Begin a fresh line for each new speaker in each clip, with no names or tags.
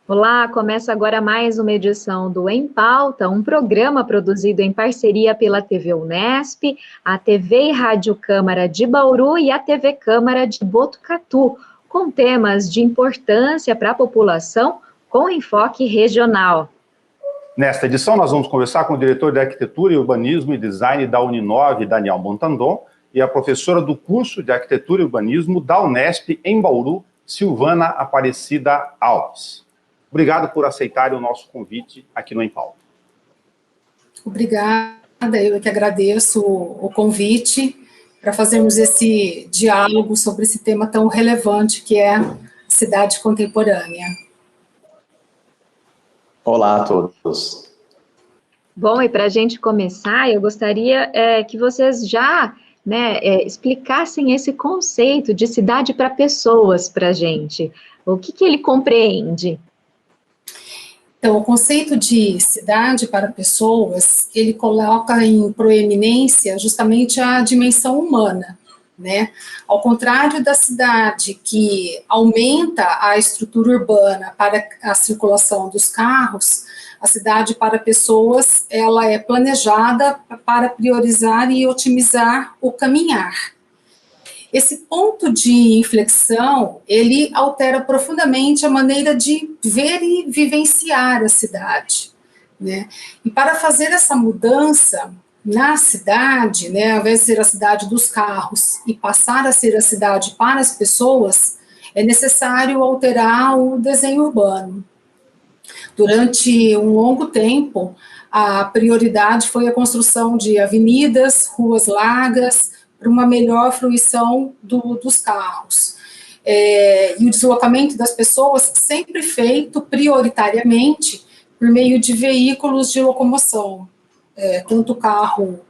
Olá, começa agora mais uma edição do Em Pauta, um programa produzido em parceria pela TV Unesp, a TV e Rádio Câmara de Bauru e a TV Câmara de Botucatu, com temas de importância para a população com enfoque regional.
Nesta edição, nós vamos conversar com o diretor de Arquitetura, Urbanismo e Design da Uninove, Daniel Montandon, e a professora do curso de Arquitetura e Urbanismo da Unesp, em Bauru, Silvana Aparecida Alves. Obrigado por aceitarem o nosso convite aqui no Em Pauta.
Obrigada, eu que agradeço o convite para fazermos esse diálogo sobre esse tema tão relevante que é a cidade contemporânea.
Olá a todos.
Bom, e para a gente começar, eu gostaria que vocês já explicassem esse conceito de cidade para pessoas para a gente. O que ele compreende?
Então, o conceito de cidade para pessoas, ele coloca em proeminência justamente a dimensão humana, né? Ao contrário da cidade que aumenta a estrutura urbana para a circulação dos carros, a cidade para pessoas, ela é planejada para priorizar e otimizar o caminhar. Esse ponto de inflexão, ele altera profundamente a maneira de ver e vivenciar a cidade, né? E para fazer essa mudança na cidade, né, ao invés de ser a cidade dos carros e passar a ser a cidade para as pessoas, é necessário alterar o desenho urbano. Durante um longo tempo, a prioridade foi a construção de avenidas, ruas largas, para uma melhor fruição dos carros. E o deslocamento das pessoas sempre feito prioritariamente por meio de veículos de locomoção, tanto o carro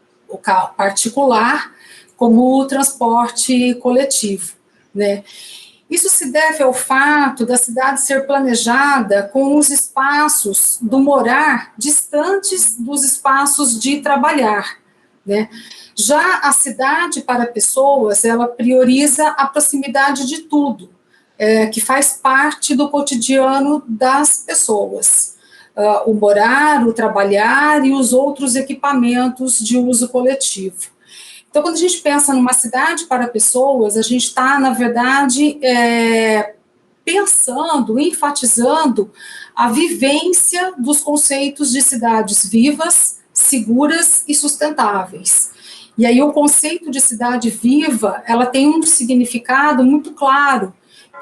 particular, como o transporte coletivo, né? Isso se deve ao fato da cidade ser planejada com os espaços do morar distantes dos espaços de trabalhar, né? Já a cidade para pessoas, ela prioriza a proximidade de tudo, que faz parte do cotidiano das pessoas. O morar, o trabalhar e os outros equipamentos de uso coletivo. Então, quando a gente pensa numa cidade para pessoas, a gente está, na verdade, pensando, enfatizando a vivência dos conceitos de cidades vivas, seguras e sustentáveis. E aí o conceito de cidade viva, ela tem um significado muito claro,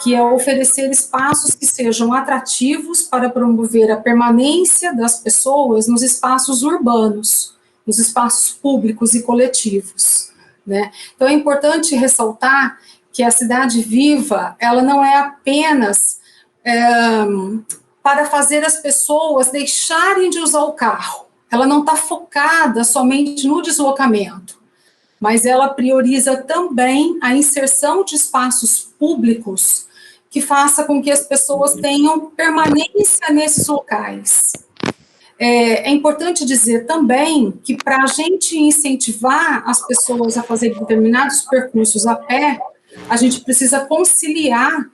que é oferecer espaços que sejam atrativos para promover a permanência das pessoas nos espaços urbanos, nos espaços públicos e coletivos, né? Então é importante ressaltar que a cidade viva, ela não é apenas para fazer as pessoas deixarem de usar o carro, ela não está focada somente no deslocamento, mas ela prioriza também a inserção de espaços públicos que faça com que as pessoas tenham permanência nesses locais. É importante dizer também que para a gente incentivar as pessoas a fazer determinados percursos a pé, a gente precisa conciliar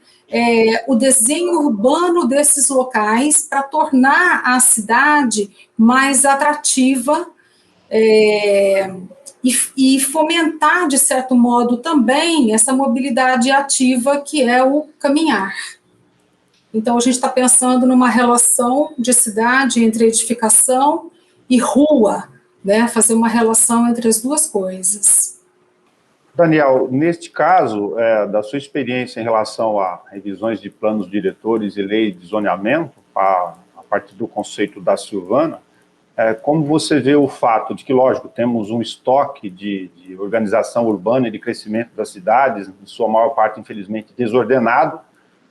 o desenho urbano desses locais para tornar a cidade mais atrativa e fomentar, de certo modo, também essa mobilidade ativa que é o caminhar. Então, a gente está pensando numa relação de cidade entre edificação e rua, né? Fazer uma relação entre as duas coisas.
Daniel, neste caso, da sua experiência em relação a revisões de planos diretores e lei de zoneamento, a partir do conceito da Silvana, como você vê o fato de que, lógico, temos um estoque de organização urbana e de crescimento das cidades, em sua maior parte, infelizmente, desordenado,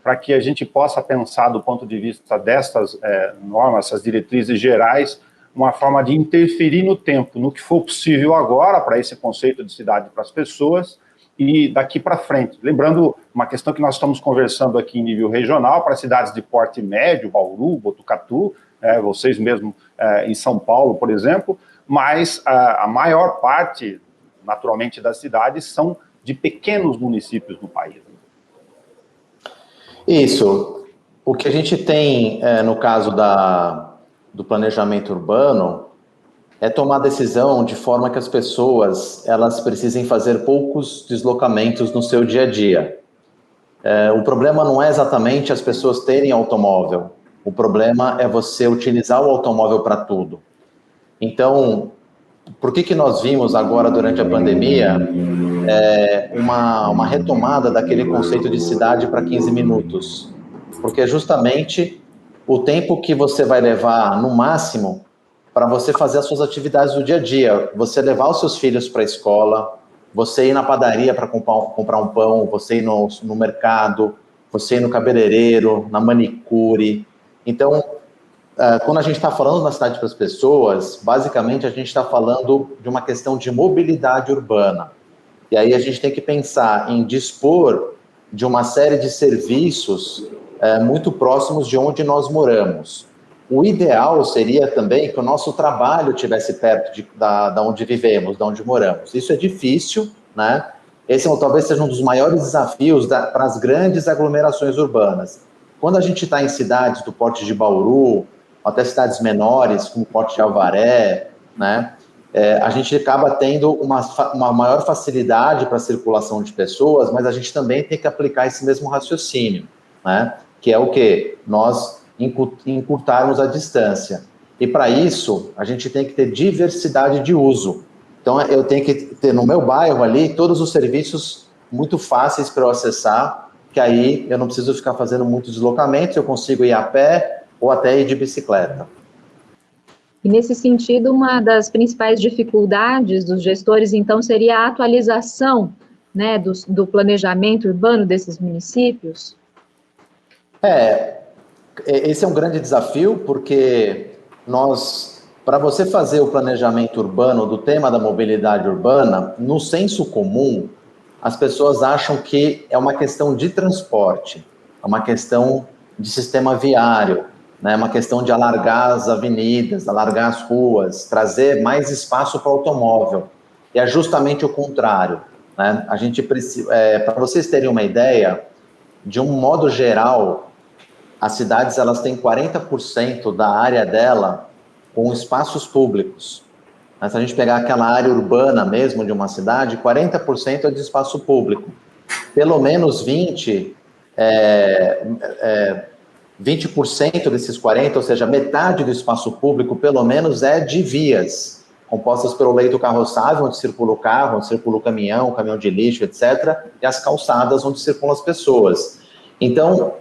para que a gente possa pensar, do ponto de vista dessas normas, essas diretrizes gerais, uma forma de interferir no tempo, no que for possível agora, para esse conceito de cidade para as pessoas, e daqui para frente. Lembrando, uma questão que nós estamos conversando aqui em nível regional, para cidades de porte médio, Bauru, Botucatu, vocês mesmo em São Paulo, por exemplo, mas a maior parte, naturalmente, das cidades são de pequenos municípios no país.
Isso. O que a gente tem, no caso do planejamento urbano, é tomar decisão de forma que as pessoas elas precisem fazer poucos deslocamentos no seu dia a dia. O problema não é exatamente as pessoas terem automóvel, o problema é você utilizar o automóvel para tudo. Então, por que nós vimos agora durante a pandemia uma retomada daquele conceito de cidade para 15 minutos? Porque é justamente o tempo que você vai levar, no máximo, para você fazer as suas atividades do dia a dia. Você levar os seus filhos para a escola, você ir na padaria para comprar um pão, você ir no mercado, você ir no cabeleireiro, na manicure. Então, quando a gente está falando na cidade para as pessoas, basicamente a gente está falando de uma questão de mobilidade urbana. E aí a gente tem que pensar em dispor de uma série de serviços muito próximos de onde nós moramos. O ideal seria também que o nosso trabalho estivesse perto da onde vivemos, da onde moramos. Isso é difícil, né? Esse talvez seja um dos maiores desafios para as grandes aglomerações urbanas. Quando a gente está em cidades do porte de Bauru, até cidades menores, como o porte de Avaré, né? A gente acaba tendo uma maior facilidade para a circulação de pessoas, mas a gente também tem que aplicar esse mesmo raciocínio, né? Que é o quê? Nós encurtarmos a distância. E para isso, a gente tem que ter diversidade de uso. Então, eu tenho que ter no meu bairro ali todos os serviços muito fáceis para eu acessar, que aí eu não preciso ficar fazendo muitos deslocamentos, eu consigo ir a pé ou até ir de bicicleta.
E nesse sentido, uma das principais dificuldades dos gestores, então, seria a atualização, né, do planejamento urbano desses municípios?
Esse é um grande desafio, porque para você fazer o planejamento urbano do tema da mobilidade urbana, no senso comum, as pessoas acham que é uma questão de transporte, é uma questão de sistema viário, né? É uma questão de alargar as avenidas, alargar as ruas, trazer mais espaço para o automóvel. E é justamente o contrário, né? A gente precisa, para vocês terem uma ideia, de um modo geral, as cidades elas têm 40% da área dela com espaços públicos. Mas se a gente pegar aquela área urbana mesmo de uma cidade, 40% é de espaço público. Pelo menos 20% desses 40%, ou seja, metade do espaço público, pelo menos, é de vias, compostas pelo leito carroçável, onde circula o carro, onde circula o caminhão de lixo, etc., e as calçadas, onde circulam as pessoas. Então,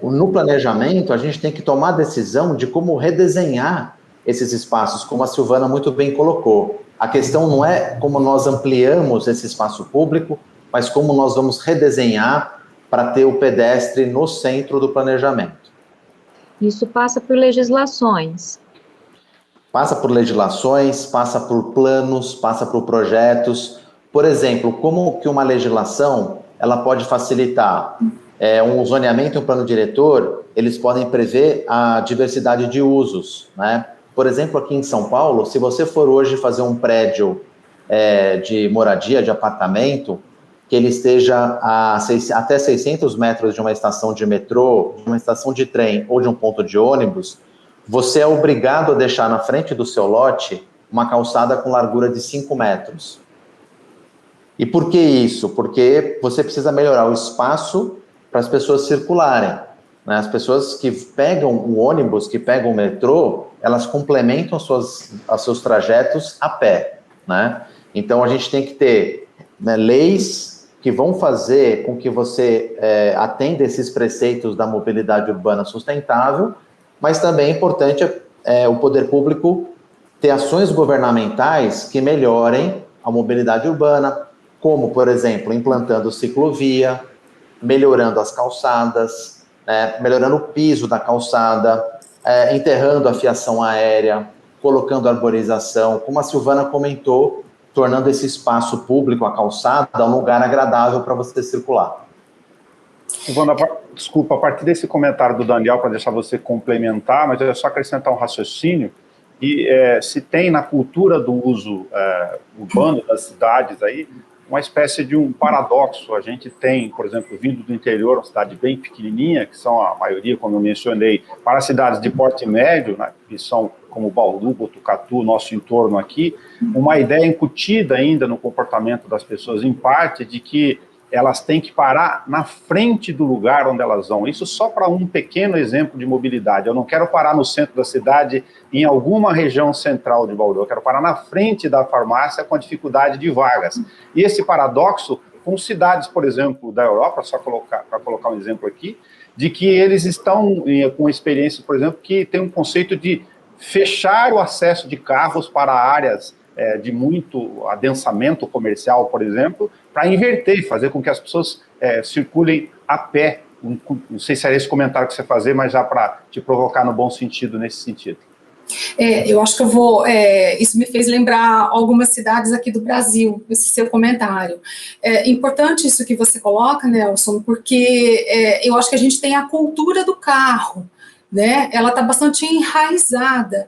no planejamento, a gente tem que tomar a decisão de como redesenhar esses espaços, como a Silvana muito bem colocou. A questão não é como nós ampliamos esse espaço público, mas como nós vamos redesenhar para ter o pedestre no centro do planejamento.
Isso passa por legislações.
Passa por legislações, passa por planos, passa por projetos. Por exemplo, como que uma legislação ela pode facilitar um zoneamento e um plano diretor, eles podem prever a diversidade de usos, né? Por exemplo, aqui em São Paulo, se você for hoje fazer um prédio de moradia, de apartamento, que ele esteja até 600 metros de uma estação de metrô, de uma estação de trem ou de um ponto de ônibus, você é obrigado a deixar na frente do seu lote uma calçada com largura de 5 metros. E por que isso? Porque você precisa melhorar o espaço para as pessoas circularem, né? As pessoas que pegam o ônibus, que pegam o metrô, elas complementam os seus trajetos a pé, né? Então, a gente tem que ter, né, leis que vão fazer com que você atenda esses preceitos da mobilidade urbana sustentável, mas também é importante o poder público ter ações governamentais que melhorem a mobilidade urbana, como, por exemplo, implantando ciclovia, melhorando as calçadas, melhorando o piso da calçada, enterrando a fiação aérea, colocando arborização. Como a Silvana comentou, tornando esse espaço público, a calçada, um lugar agradável para você circular.
Ivana, desculpa, a partir desse comentário do Daniel, para deixar você complementar, mas é só acrescentar um raciocínio, e se tem na cultura do uso urbano das cidades aí, uma espécie de um paradoxo. A gente tem, por exemplo, vindo do interior, uma cidade bem pequenininha, que são a maioria, como eu mencionei, para cidades de porte médio, né, que são como Bauru, Botucatu, nosso entorno aqui, uma ideia incutida ainda no comportamento das pessoas, em parte, de que elas têm que parar na frente do lugar onde elas vão. Isso só para um pequeno exemplo de mobilidade. Eu não quero parar no centro da cidade, em alguma região central de Bauru. Eu quero parar na frente da farmácia com a dificuldade de vagas. E esse paradoxo, com cidades, por exemplo, da Europa, só para colocar um exemplo aqui, de que eles estão com experiência, por exemplo, que tem um conceito de fechar o acesso de carros para áreas de muito adensamento comercial, por exemplo, para inverter, fazer com que as pessoas circulem a pé. Não sei se era esse comentário que você fazer, mas já para te provocar no bom sentido, nesse sentido.
Eu acho que isso me fez lembrar algumas cidades aqui do Brasil, esse seu comentário. É importante isso que você coloca, Nelson, porque eu acho que a gente tem a cultura do carro, né? Ela está bastante enraizada.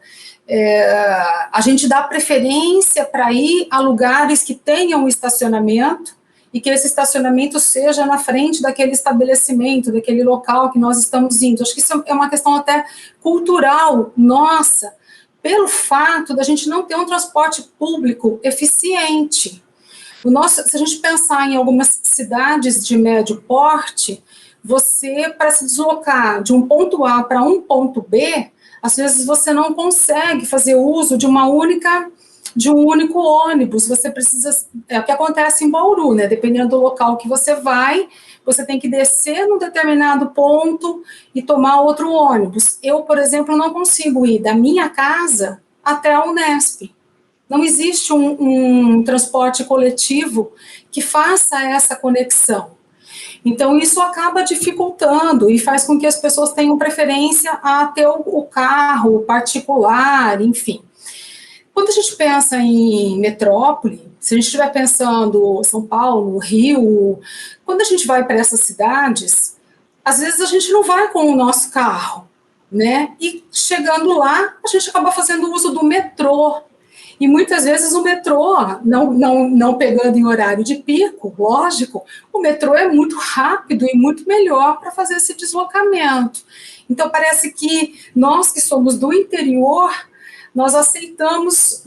A gente dá preferência para ir a lugares que tenham estacionamento e que esse estacionamento seja na frente daquele estabelecimento, daquele local que nós estamos indo. Acho que isso é uma questão até cultural nossa, pelo fato da gente não ter um transporte público eficiente. Se a gente pensar em algumas cidades de médio porte, você, para se deslocar de um ponto A para um ponto B, às vezes você não consegue fazer uso de um único ônibus. Você precisa, o que acontece em Bauru, né? Dependendo do local que você vai, você tem que descer num determinado ponto e tomar outro ônibus. Eu, por exemplo, não consigo ir da minha casa até a Unesp. Não existe um transporte coletivo que faça essa conexão. Então, isso acaba dificultando e faz com que as pessoas tenham preferência a ter o carro particular, enfim. Quando a gente pensa em metrópole, se a gente estiver pensando São Paulo, Rio, quando a gente vai para essas cidades, às vezes a gente não vai com o nosso carro, né? E chegando lá, a gente acaba fazendo uso do metrô. E muitas vezes o metrô, não pegando em horário de pico, lógico, o metrô é muito rápido e muito melhor para fazer esse deslocamento. Então, parece que nós que somos do interior, nós aceitamos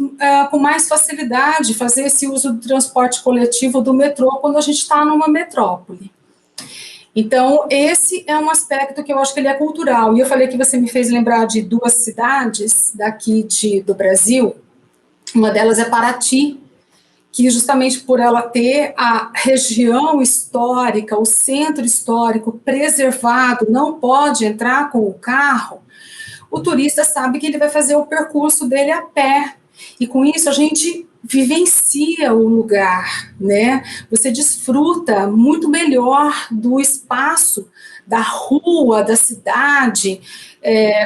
com mais facilidade fazer esse uso do transporte coletivo do metrô quando a gente está numa metrópole. Então, esse é um aspecto que eu acho que ele é cultural. E eu falei que você me fez lembrar de duas cidades daqui do Brasil. Uma delas é Paraty, que justamente por ela ter a região histórica, o centro histórico preservado, não pode entrar com o carro, o turista sabe que ele vai fazer o percurso dele a pé. E com isso a gente vivencia o lugar, né? Você desfruta muito melhor do espaço, da rua, da cidade,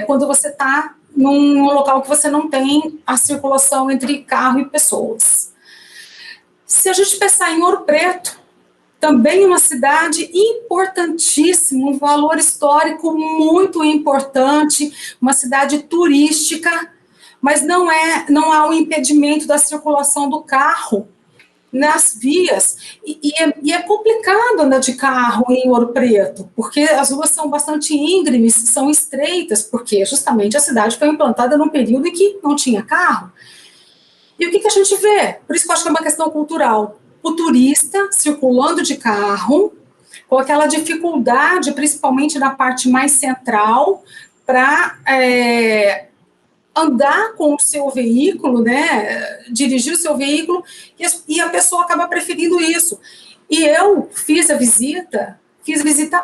quando você está num local que você não tem a circulação entre carro e pessoas. Se a gente pensar em Ouro Preto, também uma cidade importantíssima, um valor histórico muito importante, uma cidade turística, mas não há um impedimento da circulação do carro nas vias, e é complicado andar de carro em Ouro Preto, porque as ruas são bastante íngremes, são estreitas, porque justamente a cidade foi implantada num período em que não tinha carro. E o que a gente vê? Por isso que eu acho que é uma questão cultural. O turista circulando de carro, com aquela dificuldade, principalmente na parte mais central, para andar com o seu veículo, né, dirigir o seu veículo, e a pessoa acaba preferindo isso. E eu fiz a visita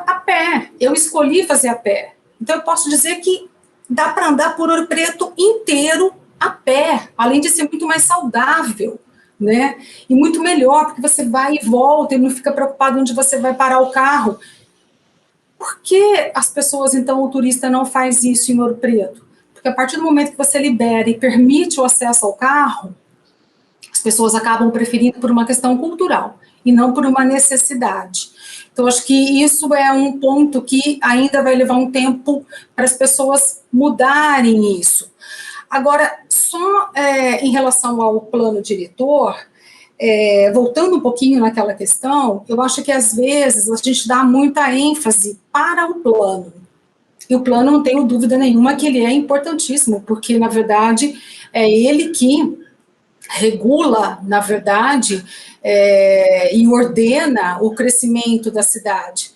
a pé, eu escolhi fazer a pé. Então eu posso dizer que dá para andar por Ouro Preto inteiro a pé, além de ser muito mais saudável, né, e muito melhor, porque você vai e volta e não fica preocupado onde você vai parar o carro. Por que as pessoas, então, o turista não faz isso em Ouro Preto? Porque a partir do momento que você libera e permite o acesso ao carro, As pessoas acabam preferindo por uma questão cultural e não por uma necessidade. Então, acho que isso é um ponto que ainda vai levar um tempo para as pessoas mudarem isso. Agora, só em relação ao plano diretor, voltando um pouquinho naquela questão, eu acho que às vezes a gente dá muita ênfase para o plano. E o plano, não tenho dúvida nenhuma que ele é importantíssimo, porque, na verdade, é ele que regula, na verdade, e ordena o crescimento da cidade.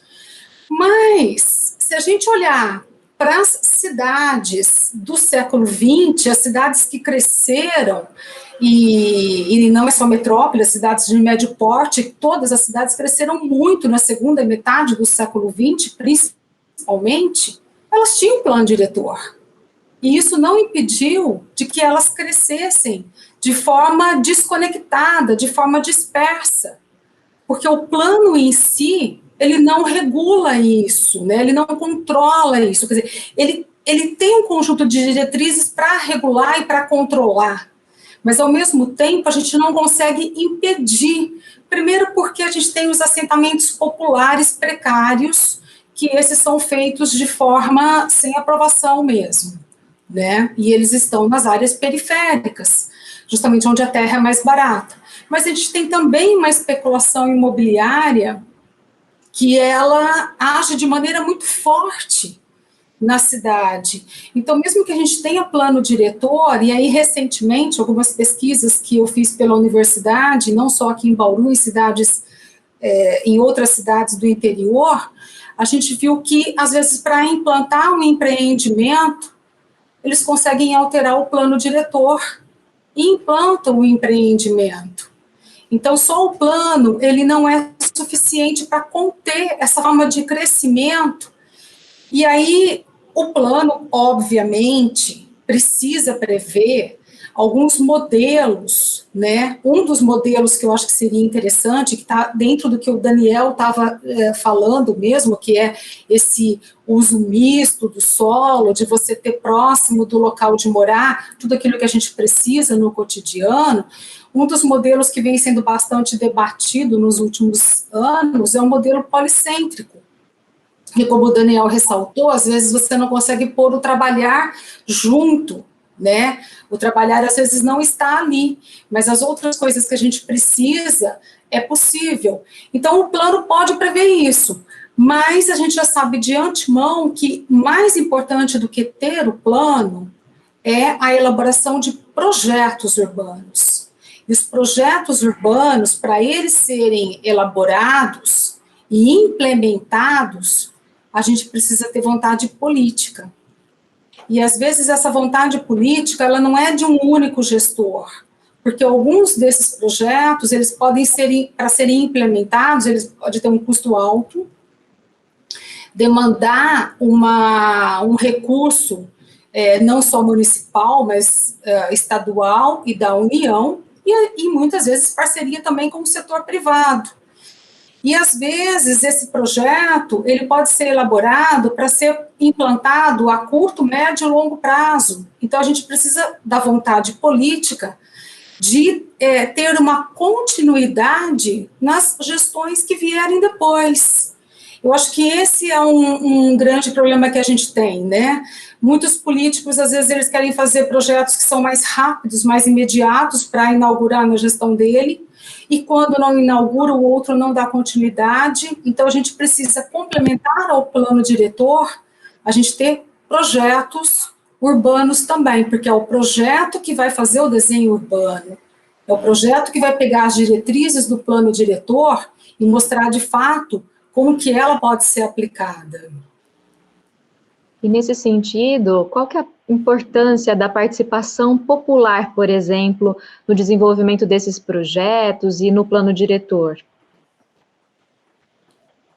Mas, se a gente olhar para as cidades do século XX, as cidades que cresceram, e não é só metrópole, as cidades de médio porte, todas as cidades cresceram muito na segunda metade do século XX, principalmente, elas tinham plano diretor. E isso não impediu de que elas crescessem de forma desconectada, de forma dispersa. Porque o plano em si, ele não regula isso, né? Ele não controla isso. Quer dizer, ele tem um conjunto de diretrizes para regular e para controlar. Mas, ao mesmo tempo, a gente não consegue impedir. Primeiro porque a gente tem os assentamentos populares precários, que esses são feitos de forma sem aprovação mesmo, né? E eles estão nas áreas periféricas, justamente onde a terra é mais barata. Mas a gente tem também uma especulação imobiliária que ela age de maneira muito forte na cidade. Então, mesmo que a gente tenha plano diretor, e aí recentemente, algumas pesquisas que eu fiz pela universidade, não só aqui em Bauru, em cidades, em outras cidades do interior, a gente viu que, às vezes, para implantar um empreendimento, eles conseguem alterar o plano diretor e implantam o empreendimento. Então, só o plano, ele não é suficiente para conter essa forma de crescimento. E aí, o plano, obviamente, precisa prever alguns modelos, né? Um dos modelos que eu acho que seria interessante, que está dentro do que o Daniel estava falando mesmo, que é esse uso misto do solo, de você ter próximo do local de morar, tudo aquilo que a gente precisa no cotidiano. Um dos modelos que vem sendo bastante debatido nos últimos anos é o modelo policêntrico. E como o Daniel ressaltou, às vezes você não consegue pôr o trabalhar junto, né? O trabalhar às vezes não está ali, mas as outras coisas que a gente precisa é possível. Então o plano pode prever isso, mas a gente já sabe de antemão que mais importante do que ter o plano é a elaboração de projetos urbanos. E os projetos urbanos, para eles serem elaborados e implementados, a gente precisa ter vontade política. E, às vezes, essa vontade política, ela não é de um único gestor, porque alguns desses projetos, eles podem ser, para serem implementados, eles podem ter um custo alto, demandar um recurso, não só municipal, mas estadual e da União, e muitas vezes parceria também com o setor privado. E, às vezes, esse projeto, ele pode ser elaborado para ser implantado a curto, médio e longo prazo. Então, a gente precisa da vontade política de ter uma continuidade nas gestões que vierem depois. Eu acho que esse é um grande problema que a gente tem, né? Muitos políticos, às vezes, eles querem fazer projetos que são mais rápidos, mais imediatos para inaugurar na gestão dele, e quando não inaugura, o outro não dá continuidade. Então, a gente precisa complementar ao plano diretor, a gente ter projetos urbanos também, porque é o projeto que vai fazer o desenho urbano, é o projeto que vai pegar as diretrizes do plano diretor e mostrar, de fato, como que ela pode ser aplicada.
E, nesse sentido, qual que é a importância da participação popular, por exemplo, no desenvolvimento desses projetos e no plano diretor?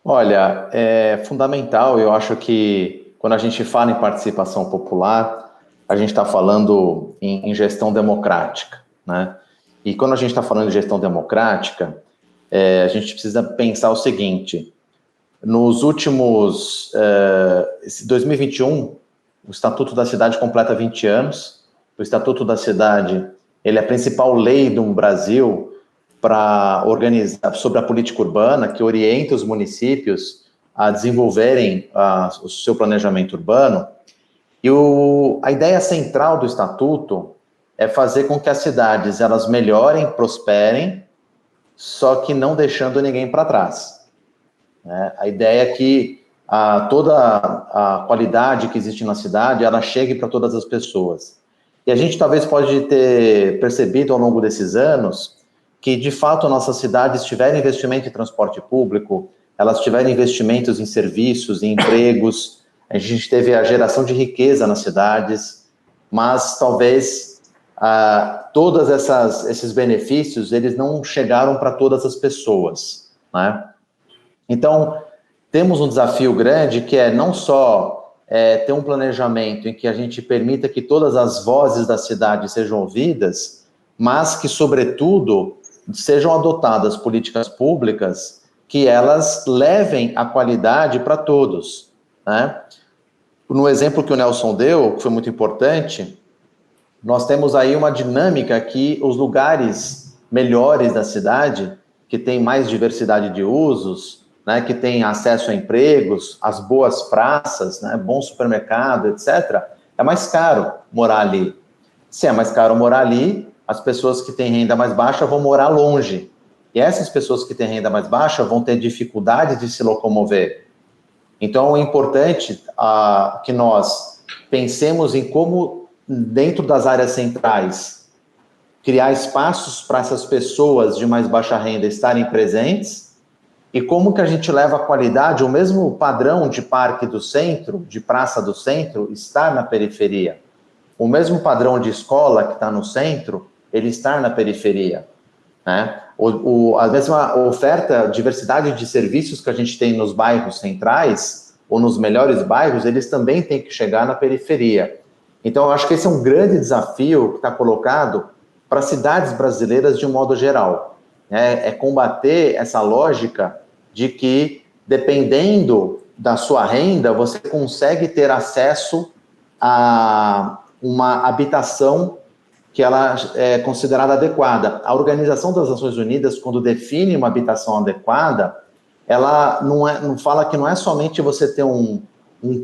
Olha, é fundamental. Eu acho que quando a gente fala em participação popular, a gente está falando em gestão democrática, né? E quando a gente está falando de gestão democrática, a gente precisa pensar o seguinte: nos últimos 2021, o Estatuto da Cidade completa 20 anos. O Estatuto da Cidade, ele é a principal lei do Brasil para organizar sobre a política urbana, que orienta os municípios a desenvolverem o seu planejamento urbano. E a ideia central do Estatuto é fazer com que as cidades elas melhorem, prosperem, só que não deixando ninguém para trás. A ideia é que toda a qualidade que existe na cidade, ela chegue para todas as pessoas. E a gente talvez pode ter percebido ao longo desses anos que, de fato, nossas cidades tiveram investimento em transporte público, elas tiveram investimentos em serviços, em empregos, a gente teve a geração de riqueza nas cidades, mas talvez todos esses benefícios, eles não chegaram para todas as pessoas, né? Então, temos um desafio grande que é não só ter um planejamento em que a gente permita que todas as vozes da cidade sejam ouvidas, mas que, sobretudo, sejam adotadas políticas públicas que elas levem a qualidade para todos, né? No exemplo que o Nelson deu, que foi muito importante, nós temos aí uma dinâmica que os lugares melhores da cidade, que tem mais diversidade de usos, né, que tem acesso a empregos, as boas praças, né, bom supermercado, etc., é mais caro morar ali. Se é mais caro morar ali, as pessoas que têm renda mais baixa vão morar longe. E essas pessoas que têm renda mais baixa vão ter dificuldade de se locomover. Então, é importante que nós pensemos em como, dentro das áreas centrais, criar espaços para essas pessoas de mais baixa renda estarem presentes e como que a gente leva a qualidade, o mesmo padrão de parque do centro, de praça do centro, estar na periferia. O mesmo padrão de escola que está no centro, ele estar na periferia, né? A mesma oferta, diversidade de serviços que a gente tem nos bairros centrais, ou nos melhores bairros, eles também têm que chegar na periferia. Então, eu acho que esse é um grande desafio que está colocado para as cidades brasileiras de um modo geral. É combater essa lógica de que, dependendo da sua renda, você consegue ter acesso a uma habitação que ela é considerada adequada. A Organização das Nações Unidas, quando define uma habitação adequada, ela não fala que não é somente você ter um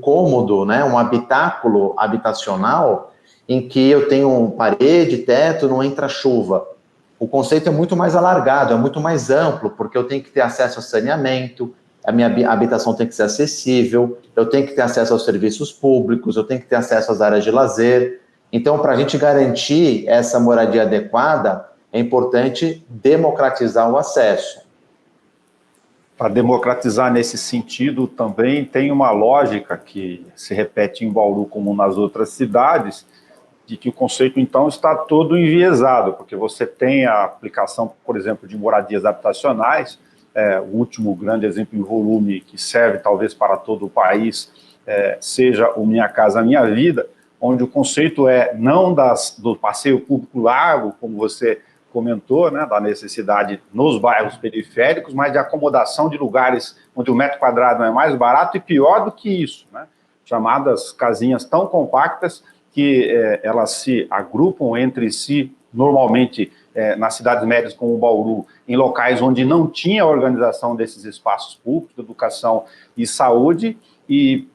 cômodo, né, um habitáculo habitacional, em que eu tenho parede, teto, não entra chuva. O conceito é muito mais alargado, é muito mais amplo, porque eu tenho que ter acesso a saneamento, a minha habitação tem que ser acessível, eu tenho que ter acesso aos serviços públicos, eu tenho que ter acesso às áreas de lazer. Então, para a gente garantir essa moradia adequada, é importante democratizar o acesso.
Para democratizar nesse sentido também tem uma lógica que se repete em Bauru como nas outras cidades, de que o conceito, então, está todo enviesado, porque você tem a aplicação, por exemplo, de moradias habitacionais, o último grande exemplo em volume que serve talvez para todo o país, seja o Minha Casa Minha Vida, onde o conceito é não do passeio público largo, como você comentou, né, da necessidade nos bairros periféricos, mas de acomodação de lugares onde o metro quadrado é mais barato e pior do que isso, né, chamadas casinhas tão compactas que elas se agrupam entre si, normalmente nas cidades médias como Bauru, em locais onde não tinha organização desses espaços públicos, educação e saúde, e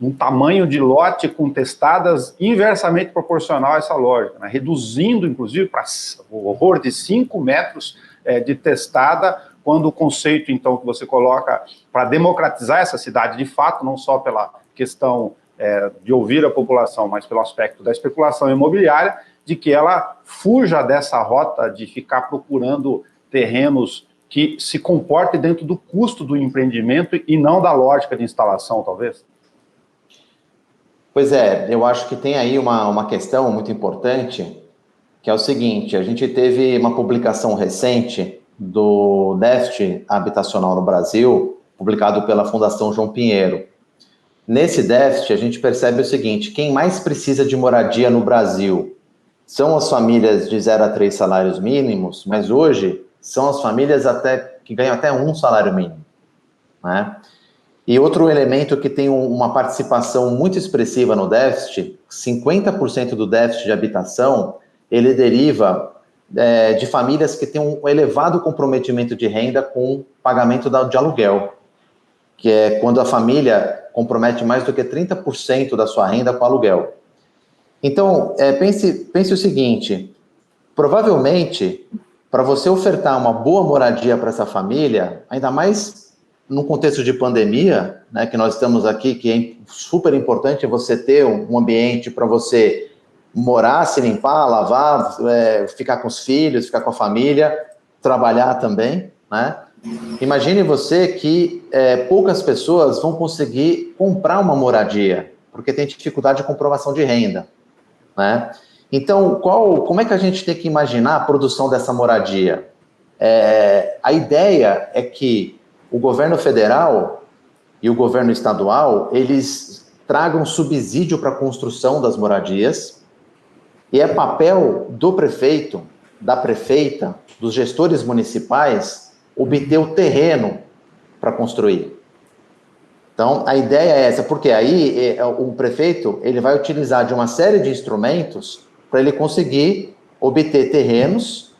um tamanho de lote com testadas inversamente proporcional a essa lógica, né? Reduzindo, inclusive, para o horror de 5 metros de testada, quando o conceito, então, que você coloca para democratizar essa cidade, de fato, não só pela questão de ouvir a população, mas pelo aspecto da especulação imobiliária, de que ela fuja dessa rota de ficar procurando terrenos que se comportem dentro do custo do empreendimento e não da lógica de instalação, talvez?
Pois é, eu acho que tem aí uma questão muito importante, que é o seguinte: a gente teve uma publicação recente do déficit habitacional no Brasil, publicado pela Fundação João Pinheiro. Nesse déficit, a gente percebe o seguinte: quem mais precisa de moradia no Brasil são as famílias de 0 a 3 salários mínimos, mas hoje são as famílias que ganham até 1 salário mínimo, né? E outro elemento que tem uma participação muito expressiva no déficit, 50% do déficit de habitação, ele deriva de famílias que têm um elevado comprometimento de renda com o pagamento de aluguel, que é quando a família compromete mais do que 30% da sua renda com aluguel. Então, pense o seguinte, provavelmente, para você ofertar uma boa moradia para essa família, ainda mais no contexto de pandemia, né, que nós estamos aqui, que é super importante você ter um ambiente para você morar, se limpar, lavar, ficar com os filhos, ficar com a família, trabalhar também, né? Imagine você que poucas pessoas vão conseguir comprar uma moradia, porque tem dificuldade de comprovação de renda, né? Então, como é que a gente tem que imaginar a produção dessa moradia? A ideia é que o governo federal e o governo estadual, eles tragam subsídio para a construção das moradias, e é papel do prefeito, da prefeita, dos gestores municipais, obter o terreno para construir. Então, a ideia é essa, porque aí o prefeito ele vai utilizar de uma série de instrumentos para ele conseguir obter terrenos,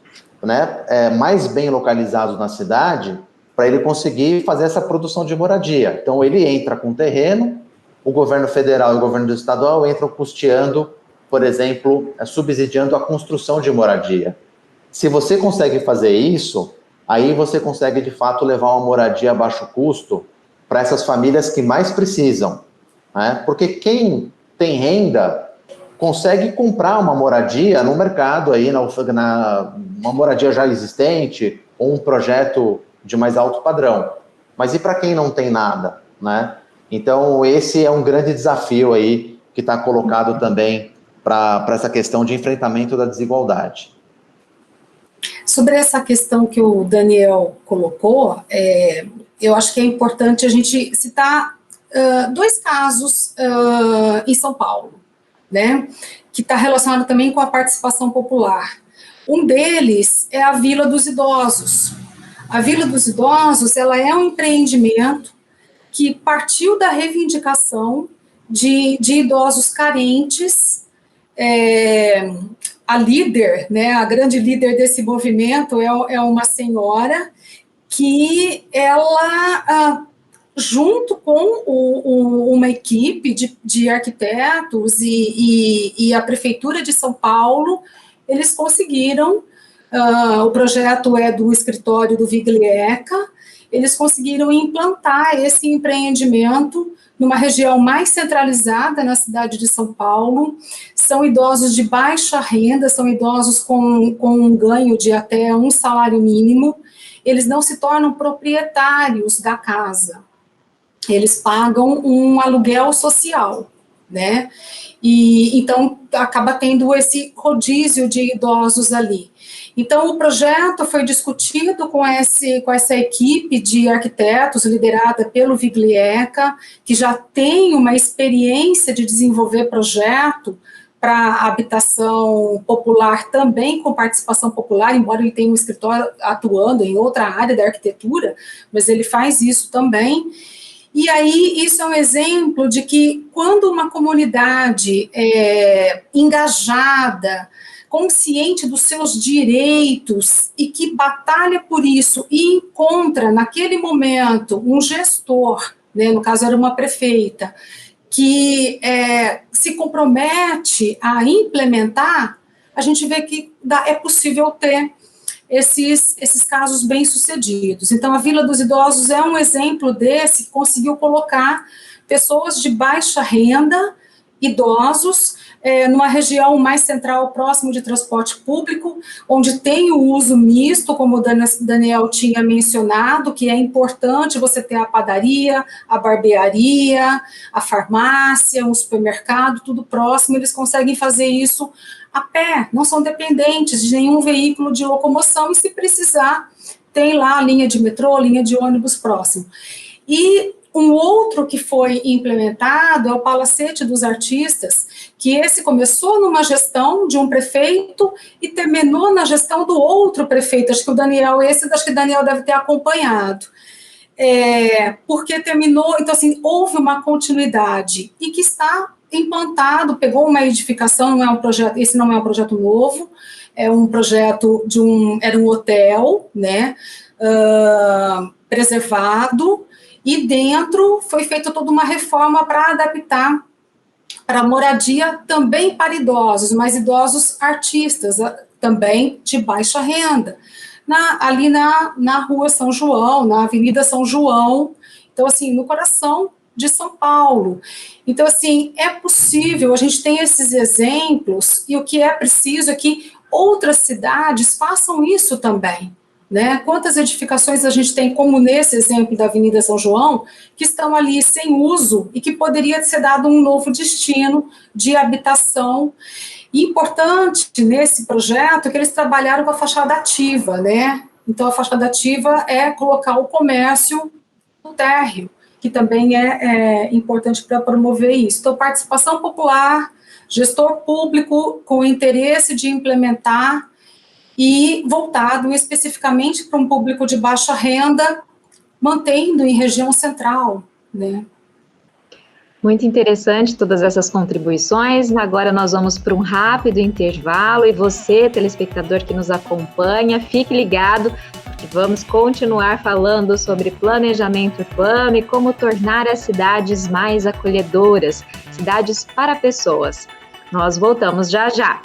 né, mais bem localizados na cidade, para ele conseguir fazer essa produção de moradia. Então, ele entra com terreno, o governo federal e o governo estadual entram custeando, por exemplo, subsidiando a construção de moradia. Se você consegue fazer isso, aí você consegue, de fato, levar uma moradia a baixo custo para essas famílias que mais precisam, né? Porque quem tem renda consegue comprar uma moradia no mercado, aí, uma moradia já existente, ou um projeto de mais alto padrão. Mas e para quem não tem nada, né? Então, esse é um grande desafio aí que está colocado também para essa questão de enfrentamento da desigualdade.
Sobre essa questão que o Daniel colocou, eu acho que é importante a gente citar dois casos em São Paulo, né, que está relacionado também com a participação popular. Um deles é a Vila dos Idosos. A Vila dos Idosos, ela é um empreendimento que partiu da reivindicação de idosos carentes. A líder, né, a grande líder desse movimento é uma senhora que ela, junto com uma equipe de arquitetos e a Prefeitura de São Paulo, eles conseguiram, o projeto é do escritório do Viglieca, eles conseguiram implantar esse empreendimento numa região mais centralizada na cidade de São Paulo. São idosos de baixa renda, são idosos com um ganho de até um salário mínimo. Eles não se tornam proprietários da casa, eles pagam um aluguel social, né? E então acaba tendo esse rodízio de idosos ali. Então, o projeto foi discutido com essa equipe de arquitetos, liderada pelo Viglieca, que já tem uma experiência de desenvolver projeto para habitação popular, também com participação popular, embora ele tenha um escritório atuando em outra área da arquitetura, mas ele faz isso também. E aí, isso é um exemplo de que, quando uma comunidade engajada, consciente dos seus direitos e que batalha por isso e encontra, naquele momento, um gestor, né, no caso era uma prefeita, que se compromete a implementar, a gente vê que é possível ter esses casos bem-sucedidos. Então, a Vila dos Idosos é um exemplo desse, que conseguiu colocar pessoas de baixa renda, idosos, numa região mais central, próximo de transporte público, onde tem o uso misto, como o Daniel tinha mencionado, que é importante você ter a padaria, a barbearia, a farmácia, um supermercado, tudo próximo. Eles conseguem fazer isso a pé, não são dependentes de nenhum veículo de locomoção, e se precisar, tem lá a linha de metrô, linha de ônibus próximo. E um outro que foi implementado é o Palacete dos Artistas, que esse começou numa gestão de um prefeito e terminou na gestão do outro prefeito, acho que o Daniel deve ter acompanhado. Porque terminou, então assim, houve uma continuidade, e que está implantado, pegou uma edificação, não é um projeto, esse não é um projeto novo, é um projeto era um hotel, né, preservado, e dentro foi feita toda uma reforma para adaptar para moradia também para idosos, mas idosos artistas, também de baixa renda, ali na Rua São João, na Avenida São João, então assim, no coração de São Paulo. Então assim, é possível, a gente tem esses exemplos, e o que é preciso é que outras cidades façam isso também, né? Quantas edificações a gente tem, como nesse exemplo da Avenida São João, que estão ali sem uso e que poderia ser dado um novo destino de habitação. E importante nesse projeto é que eles trabalharam com a fachada ativa, né? Então a fachada ativa é colocar o comércio no térreo, que também é importante para promover isso. Então participação popular, gestor público com interesse de implementar e voltado especificamente para um público de baixa renda, mantendo em região central, né?
Muito interessante todas essas contribuições. Agora nós vamos para um rápido intervalo e você, telespectador que nos acompanha, fique ligado, porque vamos continuar falando sobre planejamento urbano e como tornar as cidades mais acolhedoras, cidades para pessoas. Nós voltamos já já.